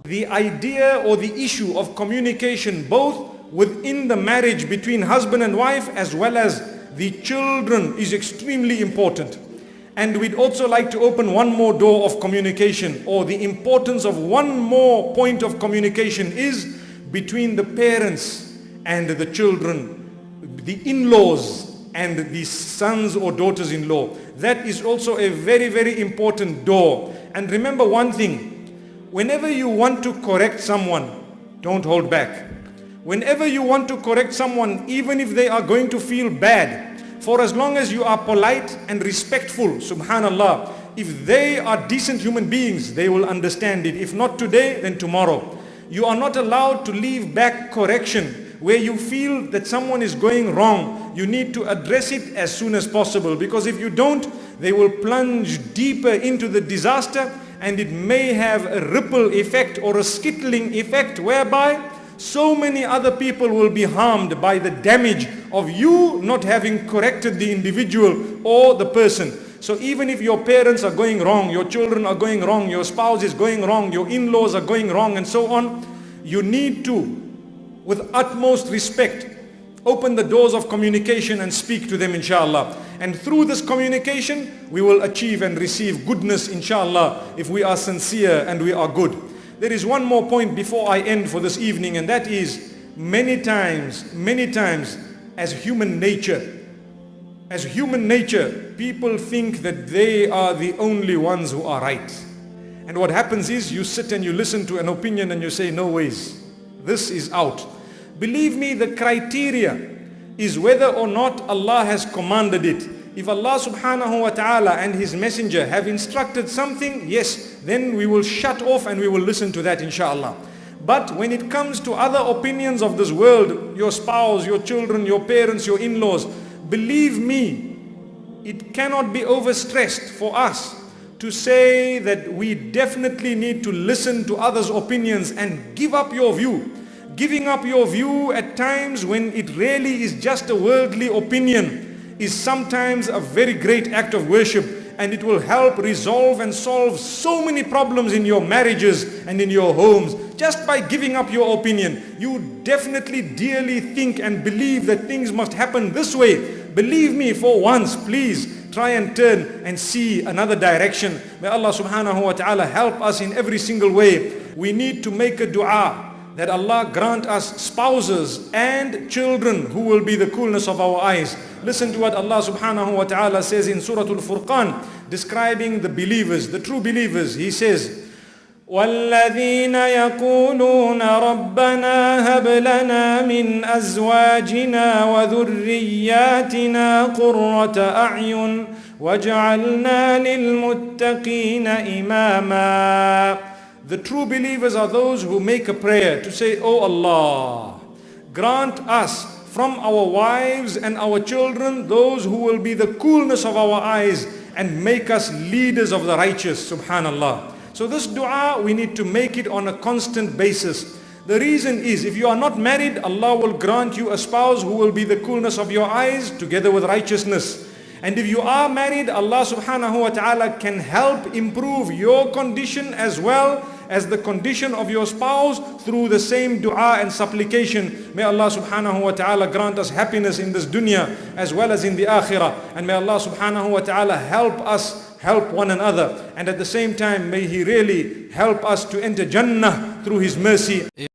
The idea or the issue of communication both within the marriage between husband and wife as well as the children is extremely important. And we'd also like to open one more door of communication, or the importance of one more point of communication is between the parents and the children, the in-laws and the sons or daughters-in-law. That is also a very, very important door. And remember one thing, whenever you want to correct someone, don't hold back. Whenever you want to correct someone, even if they are going to feel bad, for as long as you are polite and respectful, subhanallah, if they are decent human beings, they will understand it. If not today, then tomorrow. You are not allowed to leave back correction. Where you feel that someone is going wrong, you need to address it as soon as possible, because if you don't, they will plunge deeper into the disaster, and it may have a ripple effect or a skittling effect whereby so many other people will be harmed by the damage of you not having corrected the individual or the person. So even if your parents are going wrong, your children are going wrong, your spouse is going wrong, your in-laws are going wrong and so on, you need to, with utmost respect, open the doors of communication and speak to them, inshallah. And through this communication, we will achieve and receive goodness, inshallah, if we are sincere and we are good. There is one more point before I end for this evening, and that is many times, as human nature, people think that they are the only ones who are right. And what happens is you sit and you listen to an opinion and you say, no ways, this is out. Believe me, the criteria is whether or not Allah has commanded it. If Allah subhanahu wa ta'ala and His Messenger have instructed something, yes, then we will shut off and we will listen to that, inshallah. But when it comes to other opinions of this world, your spouse, your children, your parents, your in-laws, believe me, it cannot be overstressed for us to say that we definitely need to listen to others' opinions and give up your view. Giving up your view at times when it really is just a worldly opinion is sometimes a very great act of worship, and it will help resolve and solve so many problems in your marriages and in your homes. Just by giving up your opinion, you definitely dearly think and believe that things must happen this way. Believe me, for once, please try and turn and see another direction. May Allah subhanahu wa ta'ala help us in every single way. We need to make a dua that Allah grant us spouses and children who will be the coolness of our eyes. Listen to what Allah subhanahu wa ta'ala says in Surah Al-Furqan, describing the believers, the true believers. He says, وَالَّذِينَ يَقُولُونَ رَبَّنَا هَبْ لَنَا مِنْ أَزْوَاجِنَا وَذُرِّ-يَّا-تِنَا قُرَّةَ أَعْيُنٍ وَاجْعَلْنَا لِل-Mut-ta-qee-na I-maa-maa. The true believers are those who make a prayer to say, Oh Allah, grant us from our wives and our children those who will be the coolness of our eyes and make us leaders of the righteous, subhanallah. So this dua, we need to make it on a constant basis. The reason is, if you are not married, Allah will grant you a spouse who will be the coolness of your eyes together with righteousness. And if you are married, Allah subhanahu wa ta'ala can help improve your condition as well as the condition of your spouse through the same dua and supplication. May Allah subhanahu wa ta'ala grant us happiness in this dunya as well as in the akhirah. And may Allah subhanahu wa ta'ala help us help one another. And at the same time, may He really help us to enter Jannah through His mercy.